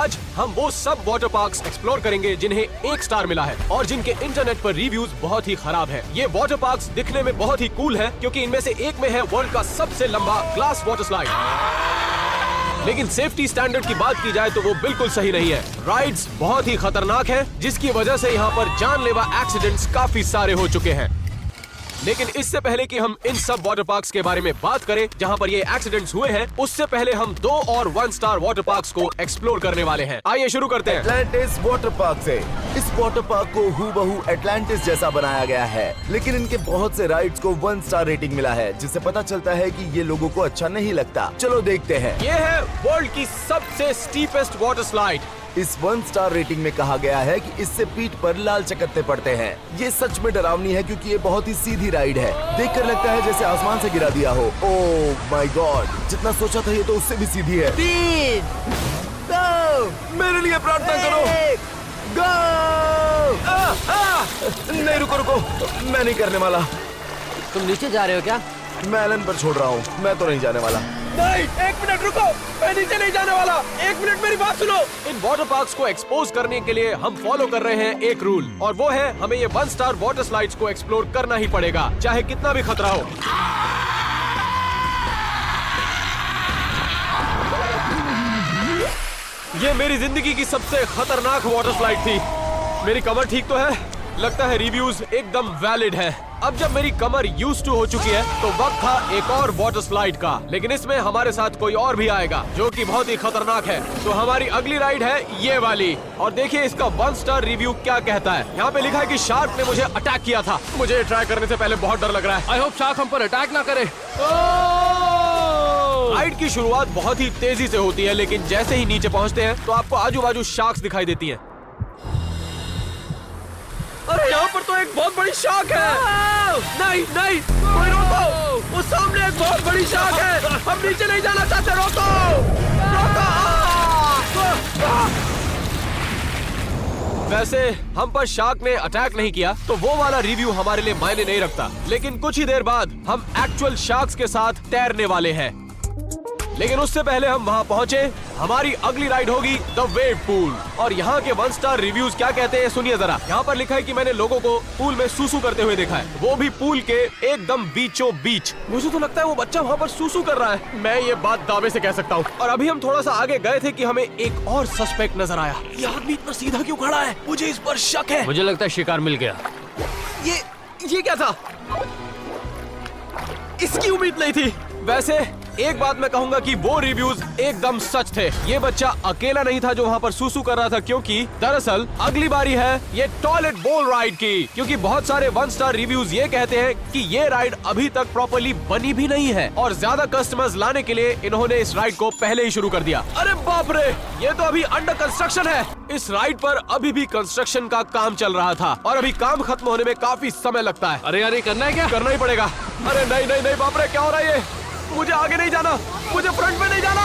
आज हम वो सब वाटर पार्क्स एक्सप्लोर करेंगे जिन्हें 1 स्टार मिला है और जिनके इंटरनेट पर रिव्यूज बहुत ही खराब है। ये वाटर पार्क्स दिखने में बहुत ही कूल है क्योंकि इनमें से एक में है वर्ल्ड का सबसे लंबा ग्लास वाटर स्लाइड। लेकिन सेफ्टी स्टैंडर्ड की बात की जाए तो वो बिल्कुल सही नहीं है। राइड्स बहुत ही खतरनाक है जिसकी वजह से यहाँ पर जानलेवा एक्सीडेंट्स काफी सारे हो चुके हैं। लेकिन इससे पहले कि हम इन सब वाटर पार्क्स के बारे में बात करें जहां पर ये एक्सीडेंट्स हुए हैं, उससे पहले हम 2 और 1 स्टार वाटर पार्क्स को एक्सप्लोर करने वाले हैं। आइए शुरू करते हैं। एटलांटिस वाटर पार्क से। इस वाटर पार्क को हूबहू एटलांटिस जैसा बनाया गया है, लेकिन इनके बहुत से राइड्स को 1 स्टार रेटिंग मिला है, जिससे पता चलता है कि ये लोगों को अच्छा नहीं लगता। चलो देखते हैं। ये है वर्ल्ड की सबसे स्टीपेस्ट वाटर स्लाइड। इस 1 स्टार रेटिंग में कहा गया है कि इससे पीठ पर लाल चकत्ते पड़ते हैं। ये सच में डरावनी है क्योंकि ये बहुत ही सीधी राइड है। देखकर लगता है जैसे आसमान से गिरा दिया हो। ओह माय गॉड, जितना सोचा था ये तो उससे भी सीधी है। 3, 2, मेरे लिए प्रार्थना करो। गो! नहीं रुको, मैं नहीं करने वाला। तुम नीचे जा रहे हो क्या? मैं एलन पर छोड़ रहा हूँ, मैं तो नहीं जाने वाला। नहीं, 1 मिनट रुको, मैं नीचे नहीं जाने वाला। 1 मिनट मेरी बात सुनो। इन वाटर पार्क्स को एक्सपोज करने के लिए हम फॉलो कर रहे हैं एक रूल, और वो है हमें ये 1 स्टार वाटर स्लाइड्स को एक्सप्लोर करना ही पड़ेगा, चाहे कितना भी खतरा हो। ये मेरी जिंदगी की सबसे खतरनाक वाटर स्लाइड थी। मेरी कमर ठीक तो है? लगता है रिव्यूज एकदम वैलिड है। अब जब मेरी कमर यूज्ड टू हो चुकी है तो वक्त था एक और वाटर स्लाइड का, लेकिन इसमें हमारे साथ कोई और भी आएगा जो कि बहुत ही खतरनाक है। तो हमारी अगली राइड है ये वाली, और देखिए इसका 1 स्टार रिव्यू क्या कहता है। यहाँ पे लिखा है कि शार्क ने मुझे अटैक किया था। मुझे ट्राई करने से पहले बहुत डर लग रहा है। आई होप शार्क हम पर अटैक ना करे। राइड की शुरुआत बहुत ही तेजी से होती है, लेकिन जैसे ही नीचे पहुँचते हैं तो आपको आजू बाजू शार्क्स दिखाई देती है। अरे यहाँ पर तो एक बहुत बड़ी शार्क है। नहीं नहीं, कोई रोको, उस सामने एक बहुत बड़ी शार्क है। हम नीचे नहीं जाना चाहते, रोको रोको। वैसे हम पर शार्क ने अटैक नहीं किया तो वो वाला रिव्यू हमारे लिए मायने नहीं रखता, लेकिन कुछ ही देर बाद हम एक्चुअल शार्क्स के साथ तैरने वाले हैं। लेकिन उससे पहले हम वहां पहुंचे, हमारी अगली राइड होगी द वेव पूल। और यहाँ के 1 स्टार रिव्यूज क्या कहते हैं सुनिए जरा। यहाँ पर लिखा है कि मैंने लोगों को पूल में सूसू करते हुए देखा है, वो भी पूल के एकदम बीचों बीच। मुझे तो लगता है वो बच्चा वहाँ पर सूसू कर रहा है। मैं ये बात दावे से कह सकता हूँ। और अभी हम थोड़ा सा आगे गए थे कि हमें एक और सस्पेक्ट नजर आया। ये आदमी इतना सीधा क्यों खड़ा है? मुझे इस पर शक है। मुझे लगता है शिकार मिल गया। ये क्या था? इसकी उम्मीद नहीं थी। वैसे एक बात मैं कहूंगा कि वो रिव्यूज एकदम सच थे। ये बच्चा अकेला नहीं था जो वहाँ पर सूसू कर रहा था, क्योंकि दरअसल अगली बारी है ये टॉयलेट बोल राइड की। क्योंकि बहुत सारे 1 स्टार रिव्यूज ये कहते हैं कि ये राइड अभी तक प्रॉपर्ली बनी भी नहीं है, और ज्यादा कस्टमर्स लाने के लिए इन्होंने इस राइड को पहले ही शुरू कर दिया। अरे बाप रे, ये तो अभी अंडर कंस्ट्रक्शन है। इस राइड पर अभी भी कंस्ट्रक्शन का काम चल रहा था और अभी काम खत्म होने में काफी समय लगता है। अरे यार, ये करना है क्या? करना ही पड़ेगा। अरे नहीं नहीं नहीं, बाप रे, क्या हो रहा है ये? मुझे आगे नहीं जाना, मुझे फ्रंट में नहीं जाना।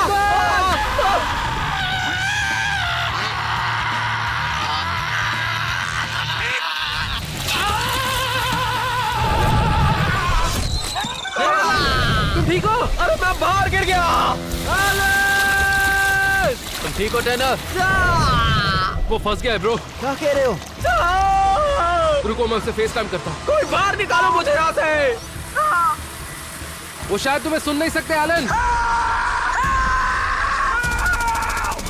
तुम ठीक हो? अरे मैं बाहर गिर गया। तुम ठीक हो टैनर? वो फंस गया है ब्रो। क्या कह रहे हो? रुको, मैं उससे फेस टाइम करता हूँ। कोई बाहर निकालो मुझे यहाँ से। वो शायद तुम्हें सुन नहीं सकते एलन।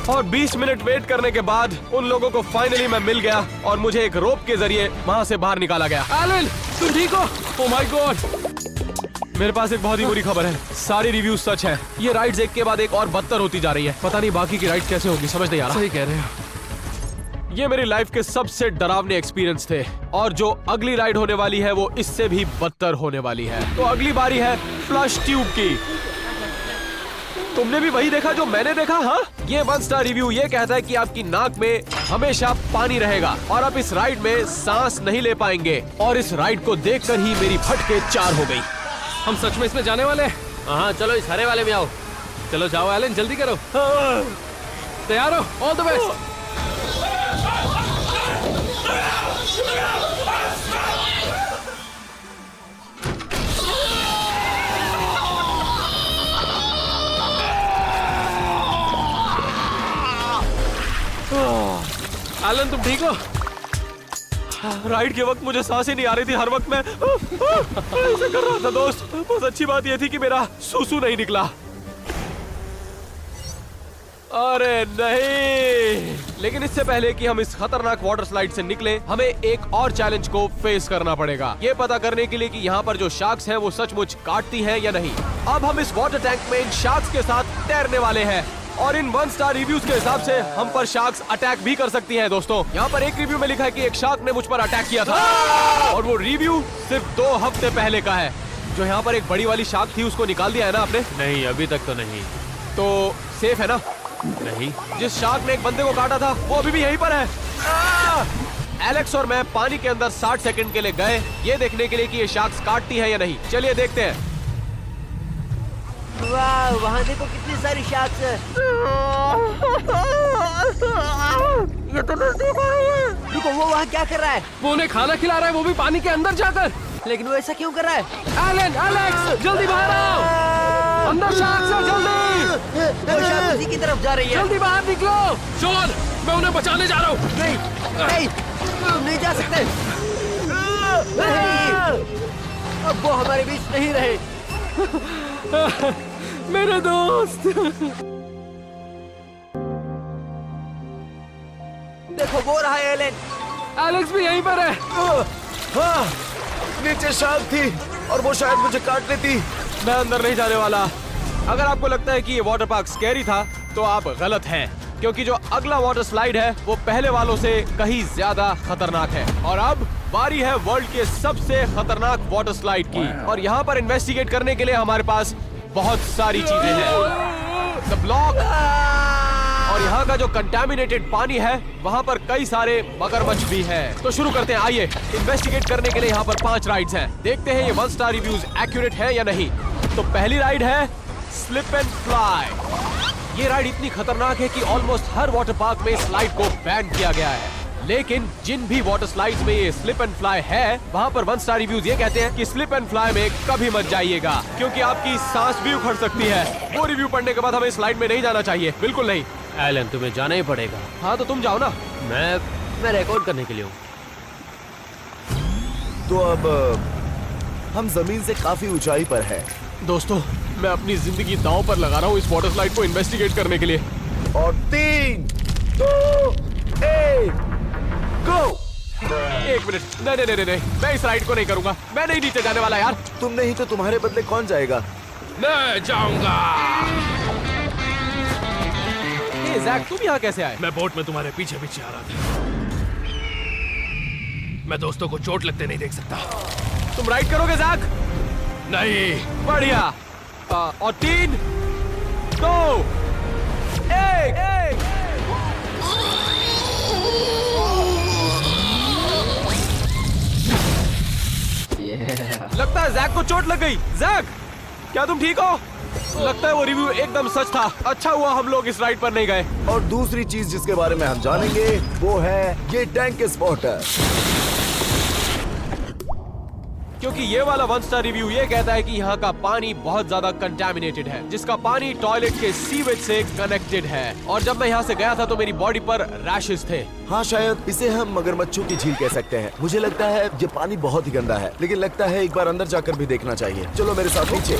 और 20 मिनट वेट करने के बाद उन लोगों को फाइनली मैं मिल गया और मुझे एक रोप के जरिए वहाँ से बाहर निकाला गया। एलन, तुम ठीक हो? Oh my God. मेरे पास एक बहुत ही बुरी खबर है। सारी रिव्यूज सच हैं। ये राइड्स एक के बाद एक और बदतर होती जा रही है। पता नहीं बाकी की राइड्स कैसे होगी, समझ नहीं आ रहा। सही कह रहे हो। ये मेरी लाइफ के सबसे डरावने एक्सपीरियंस थे, और जो अगली राइड होने वाली है वो इससे भी बदतर होने वाली है। तो अगली बारी है फ्लश ट्यूब की। तुमने भी वही देखा जो मैंने देखा? हाँ, ये 1 स्टार रिव्यू ये कहता है कि आपकी नाक में हमेशा पानी रहेगा और आप इस राइड में सांस नहीं ले पाएंगे। और इस राइड को देखकर ही मेरी फटके 4 हो गई। हम सच में इसमें जाने वाले हैं? हाँ चलो, इस हरे वाले में आओ। चलो जाओ एलन, जल्दी करो। तैयार हो? All the best. एलन तुम ठीक हो? राइड के वक्त मुझे सांसें नहीं आ रही थी। हर वक्त मैं ऐसे कर रहा था दोस्त। बस अच्छी बात यह थी कि मेरा सूसू नहीं निकला। अरे नहीं, लेकिन इससे पहले कि हम इस खतरनाक वाटर स्लाइड से निकले, हमें एक और चैलेंज को फेस करना पड़ेगा, ये पता करने के लिए कि यहाँ पर जो शार्क्स हैं वो सचमुच काटती हैं या नहीं। अब हम इस वाटर टैंक में इन शार्क्स के साथ तैरने वाले हैं और इन 1 स्टार रिव्यूज के हिसाब से हम पर शार्क्स अटैक भी कर सकती हैं दोस्तों। यहाँ पर एक रिव्यू में लिखा है कि एक शार्क ने मुझ पर अटैक किया था और वो रिव्यू सिर्फ 2 हफ्ते पहले का है। जो यहाँ पर एक बड़ी वाली शार्क थी उसको निकाल दिया है ना आपने? नहीं, अभी तक तो नहीं। तो सेफ है ना? नहीं। जिस शार्क ने एक बंदे को काटा था वो अभी भी यहीं पर है। एलेक्स और मैं पानी के अंदर 60 सेकंड के लिए गए ये देखने के लिए कि ये शार्क्स काटती है या नहीं। चलिए देखते हैं। वाह, वहाँ देखो कितनी सारी शार्क्स है। ये तो नजदीक आ रही है। देखो वो वहाँ क्या कर रहा है? वो उन्हें खाना खिला रहा है, वो भी पानी के अंदर जाकर। लेकिन वो ऐसा क्यों कर रहा है? एलन, एलेक्स, जल्दी बाहर आओ। अंदर शार्क्स है, जल्दी। वो शार्क उसी की तरफ जा रही है। जल्दी बाहर निकलो। शॉन, मैं उन्हें बचाने जा रहा हूँ। नहीं, नहीं, तुम नहीं जा सकते। नहीं, अब वो हमारे बीच नहीं रहे। मेरे दोस्त। देखो वो रहा है एलन। एलेक्स भी यहीं पर है। हाँ, नीचे शार्क थी और वो शायद मुझे काट लेती। मैं अंदर नहीं जाने वाला। अगर आपको लगता है कि ये वाटर पार्क स्कैरी था तो आप गलत हैं, क्योंकि जो अगला वाटर स्लाइड है वो पहले वालों से कहीं ज्यादा खतरनाक है। और अब बारी है वर्ल्ड के सबसे खतरनाक वाटर स्लाइड की और यहाँ पर इन्वेस्टिगेट करने के लिए हमारे पास बहुत सारी चीजें हैं। द ब्लॉक और यहाँ का जो कंटामिनेटेड पानी है वहाँ पर कई सारे मगरमच्छ भी हैं। तो शुरू करते हैं। आइए, इन्वेस्टिगेट करने के लिए यहाँ पर 5 राइड्स हैं। देखते हैं ये 1 स्टार रिव्यूज एक्यूरेट है या नहीं। तो पहली राइड है स्लिप एंड फ्लाई। ये राइड इतनी खतरनाक है कि ऑलमोस्ट हर वाटर पार्क में स्लाइड को बैन किया गया है। लेकिन जिन भी वाटर स्लाइड्स में ये स्लिप एंड फ्लाई है वहाँ पर 1 स्टार रिव्यूज ये कहते हैं कि स्लिप एंड फ्लाई में कभी मत जाइएगा, क्योंकि आपकी सांस भी उखड़ सकती है। वो रिव्यू पढ़ने के बाद हमें स्लाइड में नहीं जाना चाहिए, बिल्कुल नहीं। एलन, तुम्हें जाना ही पड़ेगा। हाँ तो तुम जाओ ना। मैं रिकॉर्ड करने के लिए हूँ। तो अब हम जमीन से काफी ऊंचाई पर हैं। दोस्तों, मैं अपनी जिंदगी दांव पर लगा रहा हूँ इस वाटर स्लाइड को इन्वेस्टिगेट करने के लिए। और 3, 2, 1, गो। 1 मिनट, नहीं, मैं इस राइड को नहीं करूंगा। मैं नहीं नीचे जाने वाला यार। तुम नहीं तो तुम्हारे बदले कौन जाएगा? मैं जाऊंगा। जैक, तुम यहाँ कैसे आए? मैं बोट में तुम्हारे पीछे पीछे आ रहा था। मैं दोस्तों को चोट लगते नहीं देख सकता। तुम राइड करोगे जैक? नहीं। बढ़िया। और 3, 2, 1। लगता है जैक को चोट लग गई। जैक, क्या तुम ठीक हो? लगता है वो रिव्यू एकदम सच था। अच्छा हुआ हम लोग इस राइड पर नहीं गए। और दूसरी चीज जिसके बारे में हम जानेंगे वो है ये टैंक स्पॉटर, क्योंकि ये वाला 1 स्टार रिव्यू ये कहता है कि यहाँ का पानी बहुत ज्यादा कंटामिनेटेड है, जिसका पानी टॉयलेट के सीवेज से कनेक्टेड है। और जब मैं यहाँ से गया था तो मेरी बॉडी पर रैशेस थे। हाँ, शायद इसे हम मगरमच्छों की झील कह सकते हैं। मुझे लगता है ये पानी बहुत ही गंदा है, लेकिन लगता है एक बार अंदर जाकर भी देखना चाहिए। चलो मेरे साथ नीचे।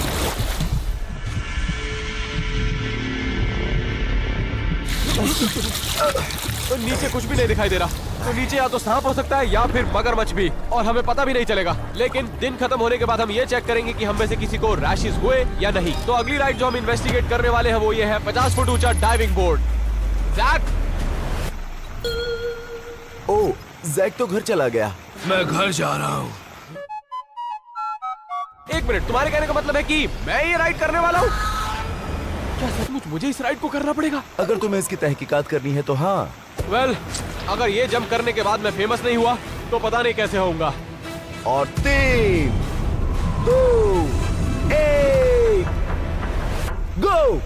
तो नीचे कुछ भी नहीं दिखाई दे रहा। तो नीचे या तो सांप हो सकता है या फिर मगरमच्छ भी, और हमें पता भी नहीं चलेगा। लेकिन दिन खत्म होने के बाद हम ये चेक करेंगे कि हम में से किसी को रैशेस हुए या नहीं। तो अगली राइड जो हम इन्वेस्टिगेट करने वाले हैं वो ये है 50 फुट ऊंचा डाइविंग बोर्ड। जैक, ओ, जैक तो घर चला गया। मैं घर जा रहा हूँ। 1 मिनट, तुम्हारे कहने का मतलब है कि मैं ये राइड करने वाला हूँ? क्या सचमुच मुझे इस राइड को करना पड़ेगा? अगर तुम्हें इसकी तहकीकात करनी है तो हाँ। वेल, अगर ये जंप करने के बाद मैं फेमस नहीं हुआ तो पता नहीं कैसे होऊंगा। और 3, 2, 1, गो।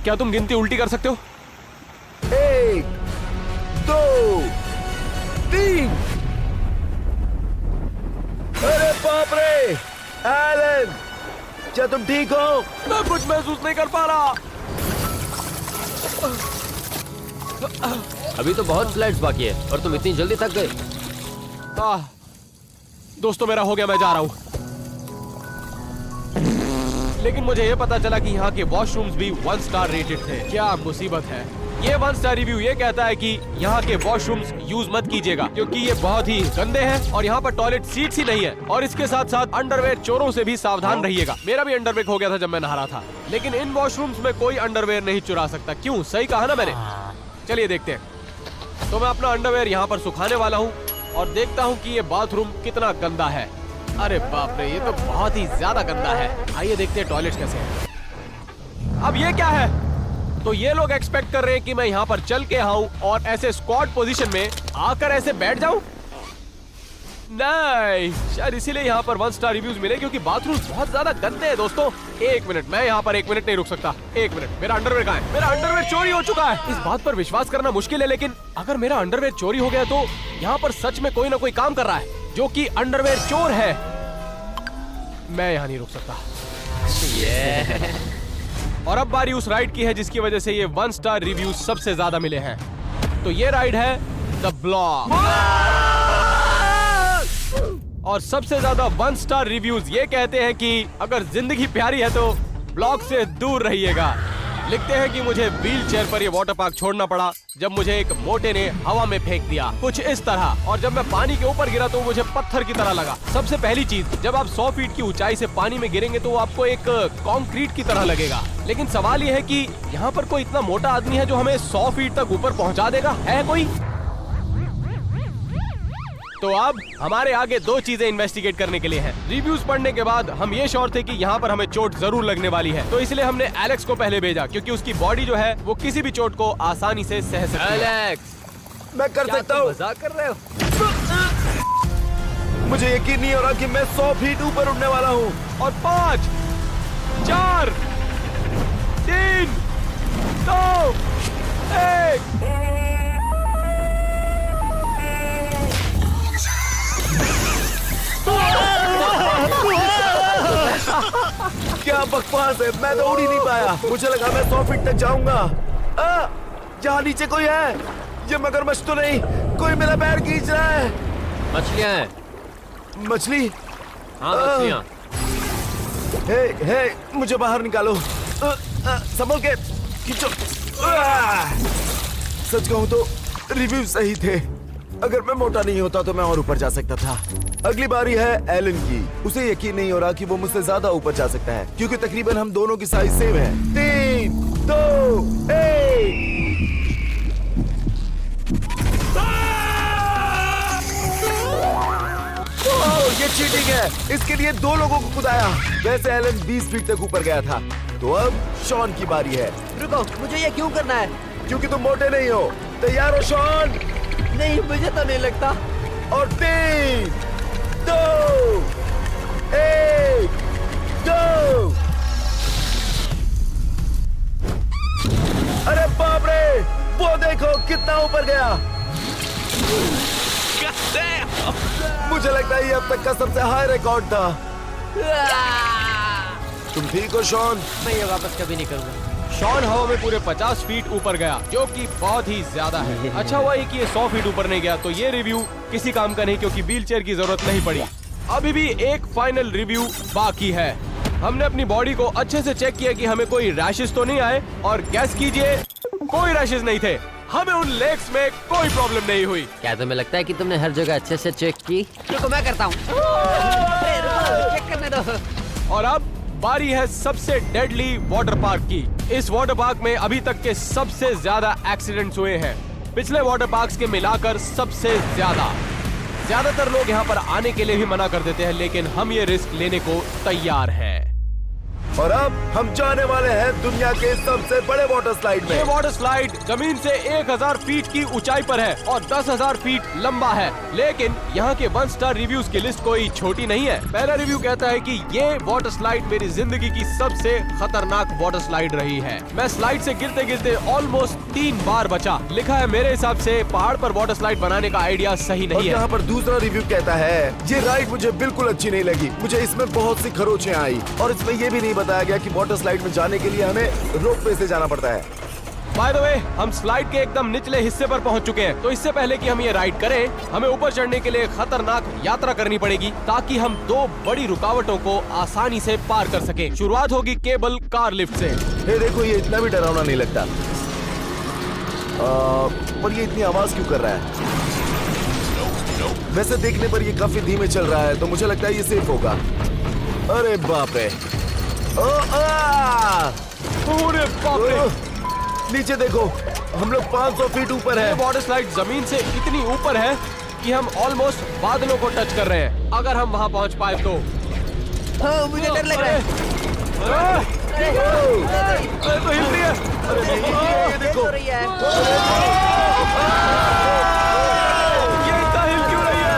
क्या तुम गिनती उल्टी कर सकते हो? 1, 2, 3। अरे बाप रे, एलन, क्या तुम ठीक हो? मैं कुछ महसूस नहीं कर पा रहा। अभी तो बहुत स्लाइड्स बाकी है और तुम इतनी जल्दी थक गए। दोस्तों मेरा हो गया, मैं जा रहा हूँ। लेकिन मुझे ये पता चला कि यहाँ के वॉशरूम्स भी 1 स्टार रेटेड थे। क्या मुसीबत है। ये 1 स्टार रिव्यू ये कहता है कि यहाँ के वॉशरूम्स यूज मत कीजिएगा क्योंकि ये बहुत ही गंदे हैं और यहाँ पर टॉयलेट सीट्स ही नहीं है। और इसके साथ साथ अंडरवेयर चोरों से भी सावधान रहिएगा। मेरा भी अंडरवेयर हो गया था जब मैं नहा रहा था, लेकिन इन वॉशरूम्स में कोई अंडरवेयर नहीं चुरा सकता। क्यों? सही कहा ना मैंने। चलिए देखते हैं। तो मैं अपना अंडरवेयर यहाँ पर सुखाने वाला हूँ और देखता हूँ कि ये बाथरूम कितना गंदा है। अरे बाप रे, ये तो बहुत ही ज्यादा गंदा है। आइए देखते हैं टॉयलेट कैसे है। अब ये क्या है? तो ये लोग एक्सपेक्ट कर रहे हैं कि मैं यहाँ पर चल के आऊं और ऐसे स्क्वाट पोजीशन में आकर ऐसे बैठ जाऊं? नहीं, शायद इसीलिए यहाँ पर 1 स्टार रिव्यूज मिले क्योंकि बाथरूम बहुत ज्यादा गंदे हैं। दोस्तों 1 मिनट, मैं यहाँ पर 1 मिनट नहीं रुक सकता। 1 मिनट, मेरा अंडरवेयर कहाँ है? मेरा अंडरवेयर चोरी हो चुका है। इस बात पर विश्वास करना मुश्किल है, लेकिन अगर मेरा अंडरवेयर चोरी हो गया तो यहाँ पर सच में कोई ना कोई काम कर रहा है जो कि अंडरवेयर चोर है। मैं यहाँ नहीं रुक सकता। और अब बारी उस राइड की है जिसकी वजह से ये 1 स्टार रिव्यू सबसे ज्यादा मिले हैं। तो ये राइड है द ब्लॉक। और सबसे ज्यादा 1 स्टार रिव्यूज ये कहते हैं कि अगर जिंदगी प्यारी है तो ब्लॉक से दूर रहिएगा। लिखते हैं कि मुझे व्हील चेयर पर ये वाटर पार्क छोड़ना पड़ा जब मुझे एक मोटे ने हवा में फेंक दिया कुछ इस तरह, और जब मैं पानी के ऊपर गिरा तो मुझे पत्थर की तरह लगा। सबसे पहली चीज, जब आप 100 फीट की ऊंचाई से पानी में गिरेंगे तो आपको एक कंक्रीट की तरह लगेगा। लेकिन सवाल ये है कि यहाँ पर कोई इतना मोटा आदमी है जो हमें 100 फीट तक ऊपर पहुँचा देगा? है कोई? तो अब हमारे आगे 2 चीजें इन्वेस्टिगेट करने के लिए हैं। रिव्यूज पढ़ने के बाद हम ये श्योर थे कि यहाँ पर हमें चोट जरूर लगने वाली है, तो इसलिए हमने एलेक्स को पहले भेजा क्योंकि उसकी बॉडी जो है वो किसी भी चोट को आसानी से सह सकती है। एलेक्स, मैं कर सकता हूँ। मजाक कर रहे हो? मुझे यकीन नहीं हो रहा कि मैं 100 फीट ऊपर उड़ने वाला हूँ। और 5, 4, 3, 2, 1। क्या बकवास है, मैं तो उड़ ही नहीं पाया। मुझे लगा मैं 100 फीट तक जाऊंगा। यहाँ नीचे कोई है? ये मगरमच्छ तो नहीं? कोई मेरा पैर खींच रहा है। मछलियाँ हैं। मछली? हाँ मछलियाँ। हे, मुझे बाहर निकालो। संभल के खींचो। सच कहूँ तो रिव्यू सही थे। अगर मैं मोटा नहीं होता तो मैं और ऊपर जा सकता था। अगली बारी है एलन की। उसे यकीन नहीं हो रहा कि वो मुझसे ज्यादा ऊपर जा सकता है क्योंकि तकरीबन हम दोनों की साइज सेम है। 3, 2, 1। ये चीटिंग है। इसके लिए 2 लोगों को कुदाया। वैसे एलन 20 फीट तक ऊपर गया था। तो अब शॉन की बारी है। रुको, मुझे ये क्यों करना है? क्योंकि तुम मोटे नहीं हो। तैयार हो शॉन? नहीं, मुझे तो नहीं लगता। और 3, 2, 1, go! अरे बाप रे, वो देखो कितना ऊपर गया। मुझे लगता है ये अब तक का सबसे हाई रिकॉर्ड था। तुम ठीक हो शॉन? मैं ये वापस कभी नहीं करूंगा। शॉन हवा में पूरे 50 फीट ऊपर गया जो कि बहुत ही ज्यादा है। अच्छा हुआ कि ये 100 फीट ऊपर नहीं गया, तो ये रिव्यू किसी काम का नहीं क्योंकि व्हील चेयर की जरूरत नहीं पड़ी। अभी भी एक फाइनल रिव्यू बाकी है। हमने अपनी बॉडी को अच्छे से चेक किया कि हमें कोई रैशेस तो नहीं आए, और गैस कीजिए, कोई रैशेस नहीं थे। हमें उन लेग्स में कोई प्रॉब्लम नहीं हुई। क्या तुम्हें लगता है कि तुमने हर जगह अच्छे से चेक की? रुको, मैं करता हूँ। चेक करने दो। और अब बारी है सबसे डेडली वाटर पार्क की। इस वाटर पार्क में अभी तक के सबसे ज्यादा एक्सीडेंट्स हुए हैं, पिछले वाटर पार्क्स के मिलाकर सबसे ज्यादा। ज्यादातर लोग यहाँ पर आने के लिए भी मना कर देते हैं, लेकिन हम ये रिस्क लेने को तैयार हैं। और अब हम जाने वाले हैं दुनिया के सबसे बड़े वाटर स्लाइड में। ये वाटर स्लाइड जमीन से 1000 फीट की ऊंचाई पर है और 10,000 फीट लंबा है, लेकिन यहाँ के 1 स्टार रिव्यूज की लिस्ट कोई छोटी नहीं है। पहला रिव्यू कहता है कि ये वाटर स्लाइड मेरी जिंदगी की सबसे खतरनाक वाटर स्लाइड रही है। मैं स्लाइड से गिरते गिरते ऑलमोस्ट 3 बार बचा। लिखा है मेरे हिसाब से पहाड़ पर वाटर स्लाइड बनाने का आइडिया सही नहीं है। यहाँ पर दूसरा रिव्यू कहता है ये राइड मुझे बिल्कुल अच्छी नहीं लगी। मुझे इसमें बहुत सी खरोचें आई और इसमें ये भी नहीं बताया गया कि वाटर स्लाइड में जाने के लिए हमें रोपवे से जाना पड़ता है। बाय द वे, हम स्लाइड के एकदम निचले हिस्से पर पहुंच चुके हैं। तो इससे पहले कि हम ये राइड करें, हमें ऊपर चढ़ने के लिए खतरनाक यात्रा करनी पड़ेगी ताकि हम 2 बड़ी रुकावटों को आसानी से पार कर सकें। शुरुआत होगी केबल कार लिफ्ट से। हे देखो, ये इतना भी डरावना नहीं लगता। पर ये इतनी आवाज क्यों कर रहा है? वैसे देखने पर ये काफी धीमे चल रहा है, तो मुझे लगता है ये सेफ होगा। अरे बाप रे! अरे बाप रे! नीचे देखो, हम लोग 500 फीट ऊपर ये है। वाटर स्लाइड जमीन से इतनी ऊपर है कि हम ऑलमोस्ट बादलों को टच कर रहे हैं। अगर हम वहाँ पहुँच पाए तो मुझे डर लग रहा है। अरे तो हिल रही है। ये देखो, हो रही है। ये इतना हिल क्यों रही है?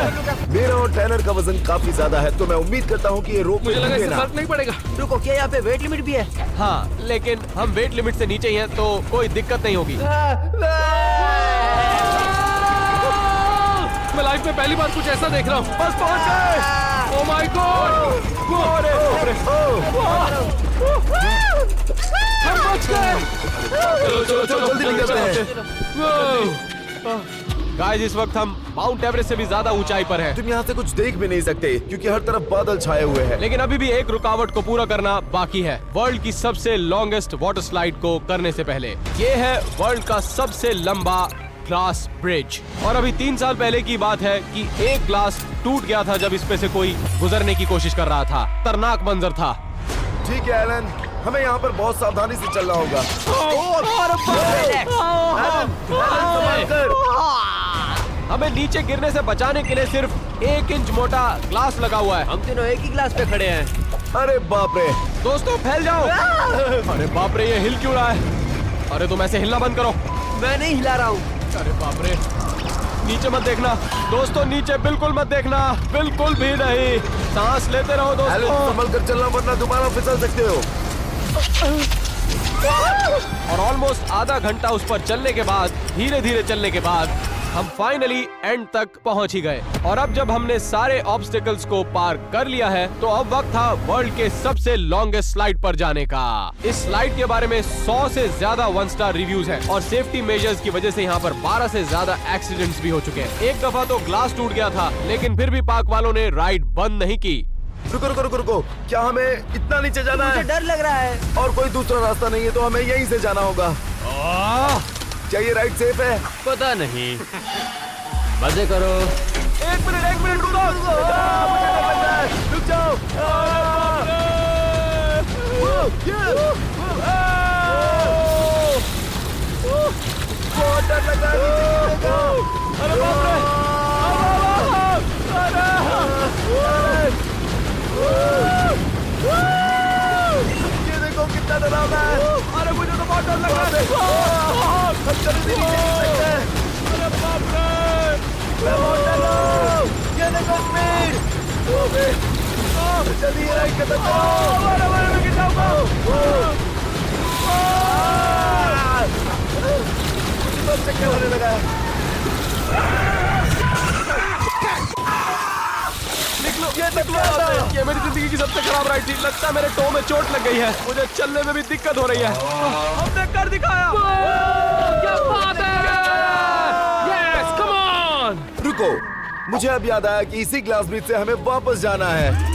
मेरा और टैनर का वजन काफी ज्यादा है, तो मैं उम्मीद करता हूँ कि ये रोक मुझे लगा इससे ना। फर्क नहीं पड़ेगा। रुको, क्या यहाँ पे वेट लिमिट भी है? हाँ, लेकिन हम वेट लिमिट से नीचे ही हैं, तो कोई दिक्कत नहीं होगी। मैं लाइफ में पहली बार कुछ ऐसा देख रहा हूँ। बस पहुंच गए। Oh my God! हम बच गए। चलो जल्दी निकलते हैं। गाइस, इस वक्त हम माउंट एवरेस्ट से भी ज्यादा ऊंचाई पर हैं। तुम यहाँ से कुछ देख भी नहीं सकते क्योंकि हर तरफ बादल छाए हुए हैं। लेकिन अभी भी एक रुकावट को पूरा करना बाकी है। वर्ल्ड की सबसे लॉन्गेस्ट वाटर स्लाइड को करने से पहले ये है वर्ल्ड का सबसे लंबा ग्लास ब्रिज। और अभी 3 साल पहले की बात है कि एक ग्लास टूट गया था जब इस पे से कोई गुजरने की कोशिश कर रहा था। खतरनाक मंजर था। ठीक है एलन, हमें यहाँ पर बहुत सावधानी से चलना होगा। संभाल कर। हमें नीचे गिरने से बचाने के लिए सिर्फ 1 इंच मोटा ग्लास लगा हुआ है। हम तीनों एक ही ग्लास पे खड़े हैं। अरे बाप रे! दोस्तों फैल जाओ। अरे बाप रे, ये हिल क्यों रहा है? अरे तुम ऐसे हिलना बंद करो। मैं नहीं हिला रहा हूँ। अरे बाप रे, नीचे मत देखना दोस्तों, नीचे बिल्कुल मत देखना, बिल्कुल भी नहीं। सांस लेते रहो एलन, दोस्तों। संभल कर चलना वरना दोबारा फिसल सकते हो। और ऑलमोस्ट आधा घंटा उस पर चलने के बाद, धीरे धीरे चलने के बाद हम फाइनली एंड तक पहुंच ही गए। और अब जब हमने सारे ऑब्स्टिकल्स को पार कर लिया है, तो अब वक्त था वर्ल्ड के सबसे लॉन्गेस्ट स्लाइड पर जाने का। इस स्लाइड के बारे में 100 से ज्यादा 1 स्टार रिव्यूज हैं और सेफ्टी मेजर्स की वजह से यहाँ पर 12 से ज्यादा एक्सीडेंट्स भी हो चुके हैं। एक दफा तो ग्लास टूट गया था, लेकिन फिर भी पार्क वालों ने राइड बंद नहीं की। रुको रुको रुको रुको, क्या हमें इतना नीचे जाना मुझे है? डर लग रहा है। और कोई दूसरा रास्ता नहीं है, तो हमें यहीं से जाना होगा। क्या ये राइड सेफ है? पता नहीं। मजे करो। 1 मिनट रुको। मुझे डर लग रहा है। रुक जाओ। बहुत डर लग रहा है। अरे बाप रे! ये देखो कितना डरावना है। अरे मुझे तो बहुत डर लग रहा है। हम कभी भी नीचे गिर सकते हैं। अरे बाप रे! मैं बहुत डर रहा हूँ। ये देखो स्पीड। जल्दी ये राइड खत्म करो। मैं गिर जाऊंगा। बहुत चक्कर होने लगा है। निकलो, ये मेरी जिंदगी की सबसे खराब राइड थी। लगता है मेरे टो में चोट लग गई है। मुझे चलने में भी दिक्कत हो रही है। हमने कर दिखाया। क्या बात है! Yes, come on! रुको, मुझे अब याद आया कि इसी ग्लास ब्रिज से हमें वापस जाना है।